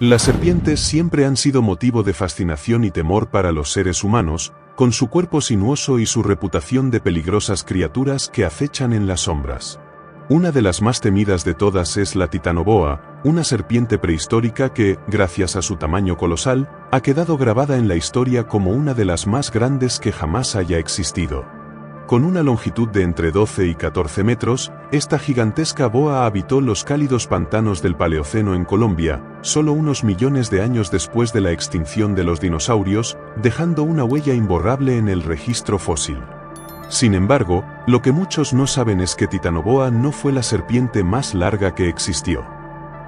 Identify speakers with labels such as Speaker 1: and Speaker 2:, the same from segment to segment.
Speaker 1: Las serpientes siempre han sido motivo de fascinación y temor para los seres humanos, con su cuerpo sinuoso y su reputación de peligrosas criaturas que acechan en las sombras. Una de las más temidas de todas es la titanoboa, una serpiente prehistórica que, gracias a su tamaño colosal, ha quedado grabada en la historia como una de las más grandes que jamás haya existido. Con una longitud de entre 12 y 14 metros, esta gigantesca boa habitó los cálidos pantanos del Paleoceno en Colombia, solo unos millones de años después de la extinción de los dinosaurios, dejando una huella imborrable en el registro fósil. Sin embargo, lo que muchos no saben es que Titanoboa no fue la serpiente más larga que existió.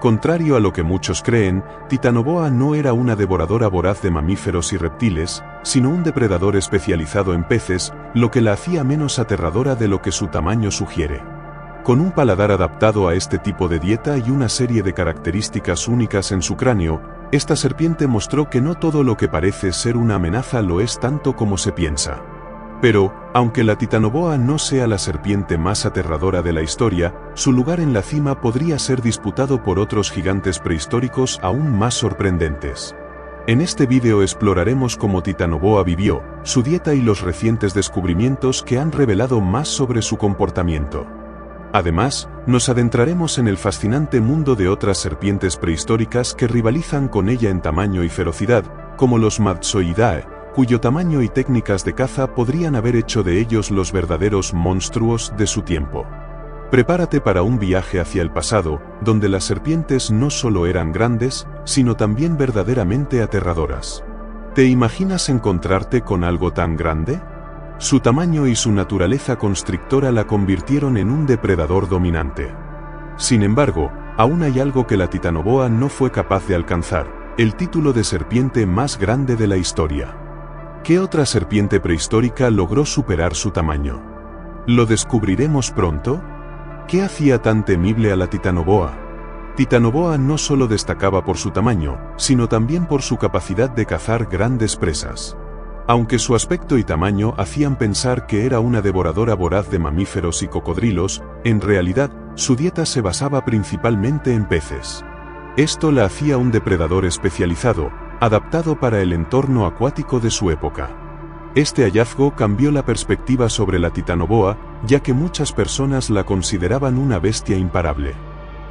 Speaker 1: Contrario a lo que muchos creen, Titanoboa no era una devoradora voraz de mamíferos y reptiles, sino un depredador especializado en peces, lo que la hacía menos aterradora de lo que su tamaño sugiere. Con un paladar adaptado a este tipo de dieta y una serie de características únicas en su cráneo, esta serpiente mostró que no todo lo que parece ser una amenaza lo es tanto como se piensa. Pero, aunque la titanoboa no sea la serpiente más aterradora de la historia, su lugar en la cima podría ser disputado por otros gigantes prehistóricos aún más sorprendentes. En este vídeo exploraremos cómo Titanoboa vivió, su dieta y los recientes descubrimientos que han revelado más sobre su comportamiento. Además, nos adentraremos en el fascinante mundo de otras serpientes prehistóricas que rivalizan con ella en tamaño y ferocidad, como los Madtsoiidae, cuyo tamaño y técnicas de caza podrían haber hecho de ellos los verdaderos monstruos de su tiempo. Prepárate para un viaje hacia el pasado, donde las serpientes no solo eran grandes, sino también verdaderamente aterradoras. ¿Te imaginas encontrarte con algo tan grande? Su tamaño y su naturaleza constrictora la convirtieron en un depredador dominante. Sin embargo, aún hay algo que la titanoboa no fue capaz de alcanzar: el título de serpiente más grande de la historia. ¿Qué otra serpiente prehistórica logró superar su tamaño? ¿Lo descubriremos pronto? ¿Qué hacía tan temible a la titanoboa? Titanoboa no solo destacaba por su tamaño, sino también por su capacidad de cazar grandes presas. Aunque su aspecto y tamaño hacían pensar que era una devoradora voraz de mamíferos y cocodrilos, en realidad, su dieta se basaba principalmente en peces. Esto la hacía un depredador especializado, adaptado para el entorno acuático de su época. Este hallazgo cambió la perspectiva sobre la titanoboa, ya que muchas personas la consideraban una bestia imparable.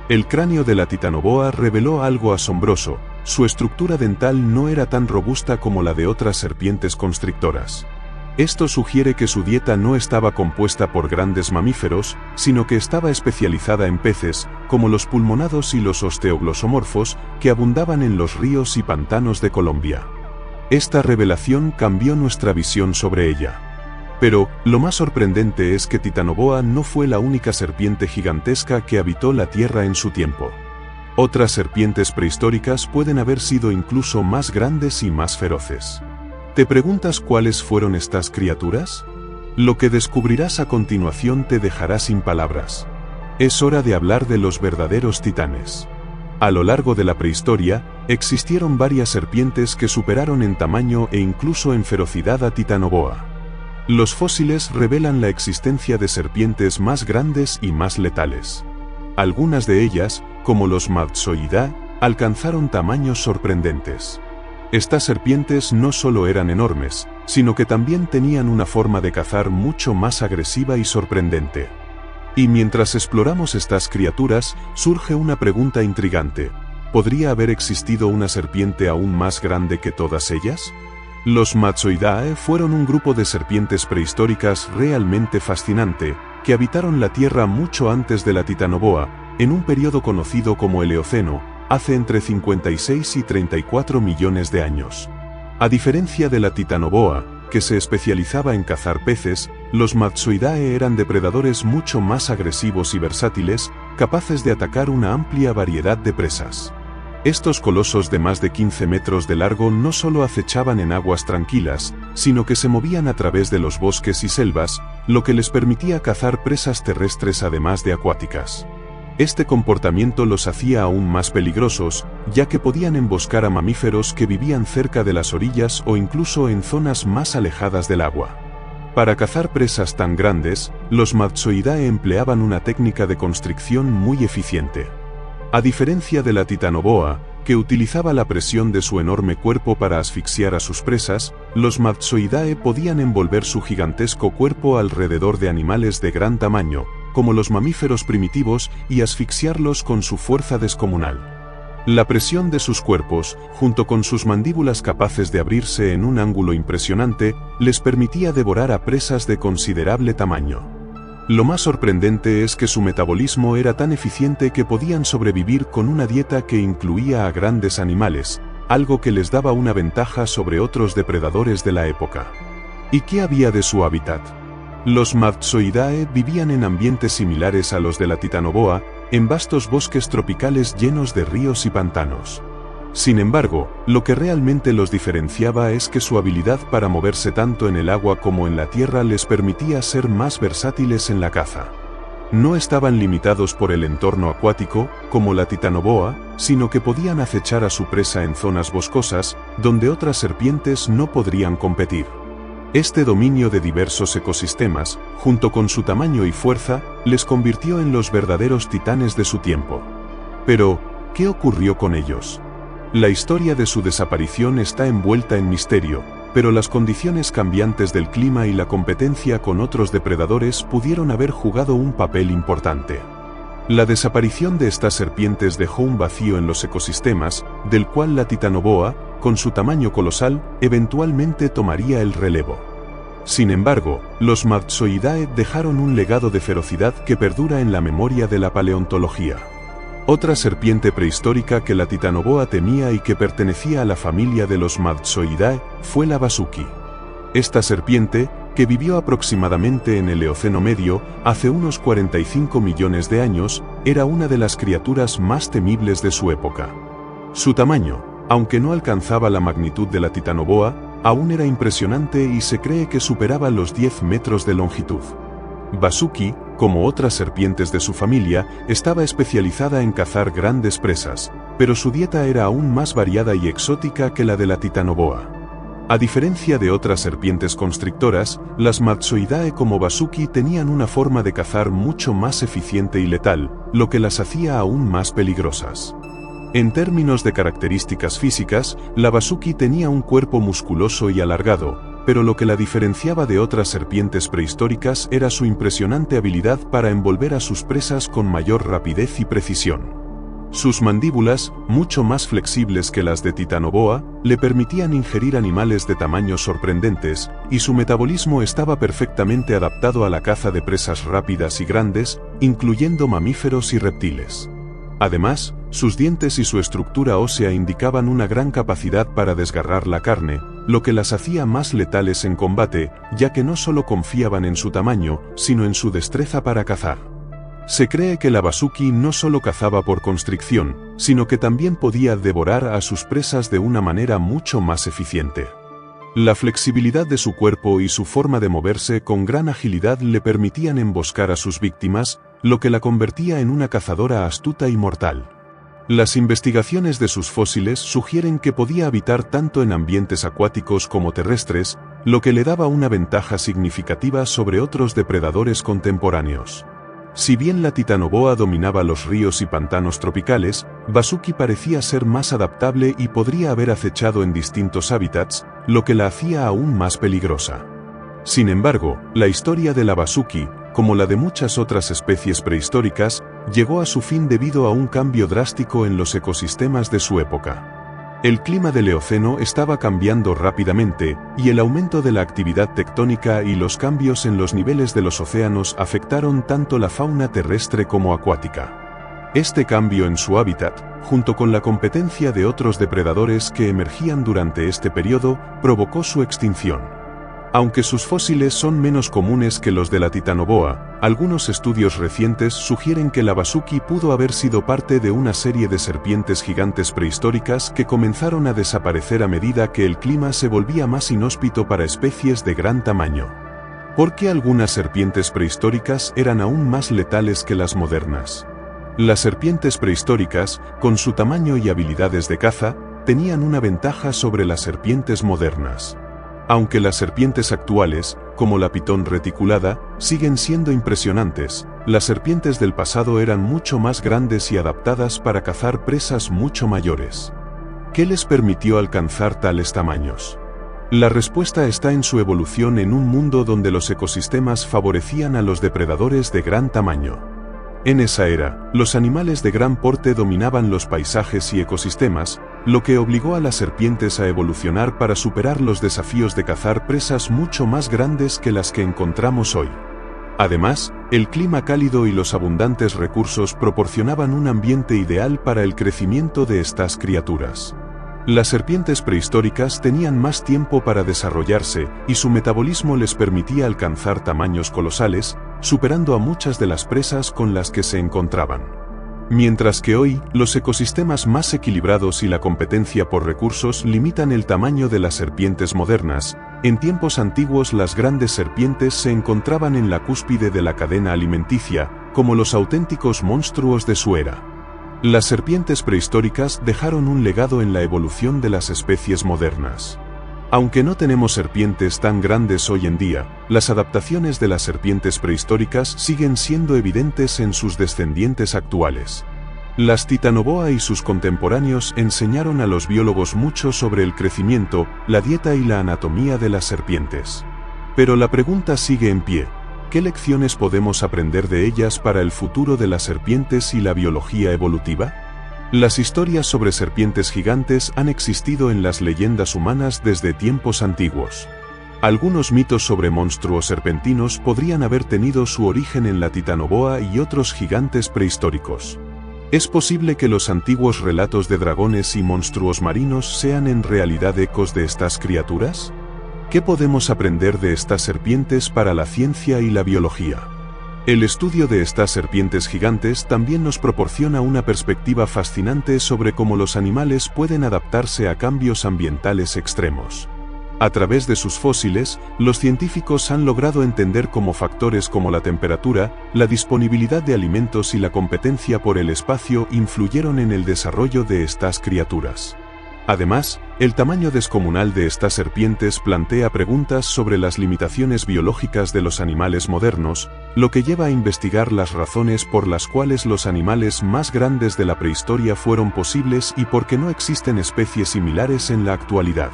Speaker 1: El cráneo de la titanoboa reveló algo asombroso: su estructura dental no era tan robusta como la de otras serpientes constrictoras. Esto sugiere que su dieta no estaba compuesta por grandes mamíferos, sino que estaba especializada en peces, como los pulmonados y los osteoglosomorfos, que abundaban en los ríos y pantanos de Colombia. Esta revelación cambió nuestra visión sobre ella. Pero, lo más sorprendente es que Titanoboa no fue la única serpiente gigantesca que habitó la Tierra en su tiempo. Otras serpientes prehistóricas pueden haber sido incluso más grandes y más feroces. ¿Te preguntas cuáles fueron estas criaturas? Lo que descubrirás a continuación te dejará sin palabras. Es hora de hablar de los verdaderos titanes. A lo largo de la prehistoria, existieron varias serpientes que superaron en tamaño e incluso en ferocidad a Titanoboa. Los fósiles revelan la existencia de serpientes más grandes y más letales. Algunas de ellas, como los Madtsoiidae, alcanzaron tamaños sorprendentes. Estas serpientes no solo eran enormes, sino que también tenían una forma de cazar mucho más agresiva y sorprendente. Y mientras exploramos estas criaturas, surge una pregunta intrigante: ¿podría haber existido una serpiente aún más grande que todas ellas? Los Madtsoiidae fueron un grupo de serpientes prehistóricas realmente fascinante, que habitaron la Tierra mucho antes de la titanoboa, en un periodo conocido como el Eoceno, hace entre 56 y 34 millones de años. A diferencia de la titanoboa, que se especializaba en cazar peces, los Madtsoiidae eran depredadores mucho más agresivos y versátiles, capaces de atacar una amplia variedad de presas. Estos colosos de más de 15 metros de largo no solo acechaban en aguas tranquilas, sino que se movían a través de los bosques y selvas, lo que les permitía cazar presas terrestres además de acuáticas. Este comportamiento los hacía aún más peligrosos, ya que podían emboscar a mamíferos que vivían cerca de las orillas o incluso en zonas más alejadas del agua. Para cazar presas tan grandes, los Madtsoiidae empleaban una técnica de constricción muy eficiente. A diferencia de la titanoboa, que utilizaba la presión de su enorme cuerpo para asfixiar a sus presas, los Madtsoidae podían envolver su gigantesco cuerpo alrededor de animales de gran tamaño, como los mamíferos primitivos, y asfixiarlos con su fuerza descomunal. La presión de sus cuerpos, junto con sus mandíbulas capaces de abrirse en un ángulo impresionante, les permitía devorar a presas de considerable tamaño. Lo más sorprendente es que su metabolismo era tan eficiente que podían sobrevivir con una dieta que incluía a grandes animales, algo que les daba una ventaja sobre otros depredadores de la época. ¿Y qué había de su hábitat? Los Madtsoidae vivían en ambientes similares a los de la Titanoboa, en vastos bosques tropicales llenos de ríos y pantanos. Sin embargo, lo que realmente los diferenciaba es que su habilidad para moverse tanto en el agua como en la tierra les permitía ser más versátiles en la caza. No estaban limitados por el entorno acuático, como la Titanoboa, sino que podían acechar a su presa en zonas boscosas, donde otras serpientes no podrían competir. Este dominio de diversos ecosistemas, junto con su tamaño y fuerza, les convirtió en los verdaderos titanes de su tiempo. Pero, ¿qué ocurrió con ellos? La historia de su desaparición está envuelta en misterio, pero las condiciones cambiantes del clima y la competencia con otros depredadores pudieron haber jugado un papel importante. La desaparición de estas serpientes dejó un vacío en los ecosistemas, del cual la Titanoboa, con su tamaño colosal, eventualmente tomaría el relevo. Sin embargo, los Madtsoidae dejaron un legado de ferocidad que perdura en la memoria de la paleontología. Otra serpiente prehistórica que la Titanoboa temía y que pertenecía a la familia de los Madtsoidae fue la Vasuki. Esta serpiente, que vivió aproximadamente en el Eoceno Medio, hace unos 45 millones de años, era una de las criaturas más temibles de su época. Su tamaño, aunque no alcanzaba la magnitud de la Titanoboa, aún era impresionante y se cree que superaba los 10 metros de longitud. Vasuki, como otras serpientes de su familia, estaba especializada en cazar grandes presas, pero su dieta era aún más variada y exótica que la de la Titanoboa. A diferencia de otras serpientes constrictoras, las Madtsoidae como Vasuki tenían una forma de cazar mucho más eficiente y letal, lo que las hacía aún más peligrosas. En términos de características físicas, la Vasuki tenía un cuerpo musculoso y alargado, pero lo que la diferenciaba de otras serpientes prehistóricas era su impresionante habilidad para envolver a sus presas con mayor rapidez y precisión. Sus mandíbulas, mucho más flexibles que las de Titanoboa, le permitían ingerir animales de tamaños sorprendentes, y su metabolismo estaba perfectamente adaptado a la caza de presas rápidas y grandes, incluyendo mamíferos y reptiles. Además, sus dientes y su estructura ósea indicaban una gran capacidad para desgarrar la carne, lo que las hacía más letales en combate, ya que no solo confiaban en su tamaño, sino en su destreza para cazar. Se cree que la Vasuki no solo cazaba por constricción, sino que también podía devorar a sus presas de una manera mucho más eficiente. La flexibilidad de su cuerpo y su forma de moverse con gran agilidad le permitían emboscar a sus víctimas, lo que la convertía en una cazadora astuta y mortal. Las investigaciones de sus fósiles sugieren que podía habitar tanto en ambientes acuáticos como terrestres, lo que le daba una ventaja significativa sobre otros depredadores contemporáneos. Si bien la Titanoboa dominaba los ríos y pantanos tropicales, Vasuki parecía ser más adaptable y podría haber acechado en distintos hábitats, lo que la hacía aún más peligrosa. Sin embargo, la historia de la Vasuki, como la de muchas otras especies prehistóricas, llegó a su fin debido a un cambio drástico en los ecosistemas de su época. El clima del Eoceno estaba cambiando rápidamente, y el aumento de la actividad tectónica y los cambios en los niveles de los océanos afectaron tanto la fauna terrestre como acuática. Este cambio en su hábitat, junto con la competencia de otros depredadores que emergían durante este periodo, provocó su extinción. Aunque sus fósiles son menos comunes que los de la Titanoboa, algunos estudios recientes sugieren que la Vasuki pudo haber sido parte de una serie de serpientes gigantes prehistóricas que comenzaron a desaparecer a medida que el clima se volvía más inhóspito para especies de gran tamaño. ¿Por qué algunas serpientes prehistóricas eran aún más letales que las modernas? Las serpientes prehistóricas, con su tamaño y habilidades de caza, tenían una ventaja sobre las serpientes modernas. Aunque las serpientes actuales, como la pitón reticulada, siguen siendo impresionantes, las serpientes del pasado eran mucho más grandes y adaptadas para cazar presas mucho mayores. ¿Qué les permitió alcanzar tales tamaños? La respuesta está en su evolución en un mundo donde los ecosistemas favorecían a los depredadores de gran tamaño. En esa era, los animales de gran porte dominaban los paisajes y ecosistemas, lo que obligó a las serpientes a evolucionar para superar los desafíos de cazar presas mucho más grandes que las que encontramos hoy. Además, el clima cálido y los abundantes recursos proporcionaban un ambiente ideal para el crecimiento de estas criaturas. Las serpientes prehistóricas tenían más tiempo para desarrollarse y su metabolismo les permitía alcanzar tamaños colosales, superando a muchas de las presas con las que se encontraban. Mientras que hoy, los ecosistemas más equilibrados y la competencia por recursos limitan el tamaño de las serpientes modernas, en tiempos antiguos las grandes serpientes se encontraban en la cúspide de la cadena alimenticia, como los auténticos monstruos de su era. Las serpientes prehistóricas dejaron un legado en la evolución de las especies modernas. Aunque no tenemos serpientes tan grandes hoy en día, las adaptaciones de las serpientes prehistóricas siguen siendo evidentes en sus descendientes actuales. Las Titanoboa y sus contemporáneos enseñaron a los biólogos mucho sobre el crecimiento, la dieta y la anatomía de las serpientes. Pero la pregunta sigue en pie. ¿Qué lecciones podemos aprender de ellas para el futuro de las serpientes y la biología evolutiva? Las historias sobre serpientes gigantes han existido en las leyendas humanas desde tiempos antiguos. Algunos mitos sobre monstruos serpentinos podrían haber tenido su origen en la Titanoboa y otros gigantes prehistóricos. ¿Es posible que los antiguos relatos de dragones y monstruos marinos sean en realidad ecos de estas criaturas? ¿Qué podemos aprender de estas serpientes para la ciencia y la biología? El estudio de estas serpientes gigantes también nos proporciona una perspectiva fascinante sobre cómo los animales pueden adaptarse a cambios ambientales extremos. A través de sus fósiles, los científicos han logrado entender cómo factores como la temperatura, la disponibilidad de alimentos y la competencia por el espacio influyeron en el desarrollo de estas criaturas. Además, el tamaño descomunal de estas serpientes plantea preguntas sobre las limitaciones biológicas de los animales modernos, lo que lleva a investigar las razones por las cuales los animales más grandes de la prehistoria fueron posibles y por qué no existen especies similares en la actualidad.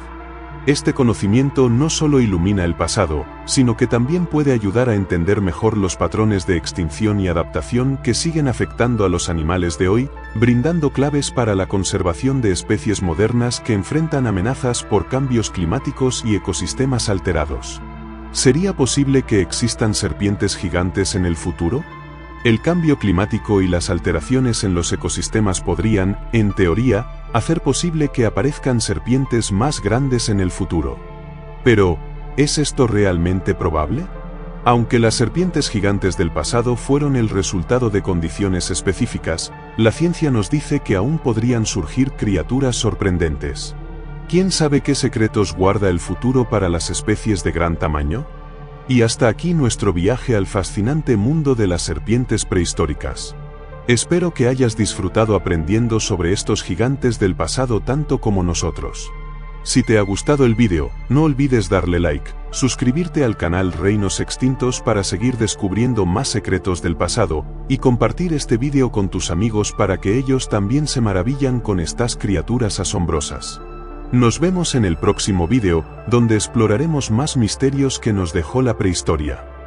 Speaker 1: Este conocimiento no solo ilumina el pasado, sino que también puede ayudar a entender mejor los patrones de extinción y adaptación que siguen afectando a los animales de hoy, brindando claves para la conservación de especies modernas que enfrentan amenazas por cambios climáticos y ecosistemas alterados. ¿Sería posible que existan serpientes gigantes en el futuro? El cambio climático y las alteraciones en los ecosistemas podrían, en teoría, hacer posible que aparezcan serpientes más grandes en el futuro. Pero, ¿es esto realmente probable? Aunque las serpientes gigantes del pasado fueron el resultado de condiciones específicas, la ciencia nos dice que aún podrían surgir criaturas sorprendentes. ¿Quién sabe qué secretos guarda el futuro para las especies de gran tamaño? Y hasta aquí nuestro viaje al fascinante mundo de las serpientes prehistóricas. Espero que hayas disfrutado aprendiendo sobre estos gigantes del pasado tanto como nosotros. Si te ha gustado el vídeo, no olvides darle like, suscribirte al canal Reinos Extintos para seguir descubriendo más secretos del pasado, y compartir este vídeo con tus amigos para que ellos también se maravillan con estas criaturas asombrosas. Nos vemos en el próximo vídeo, donde exploraremos más misterios que nos dejó la prehistoria.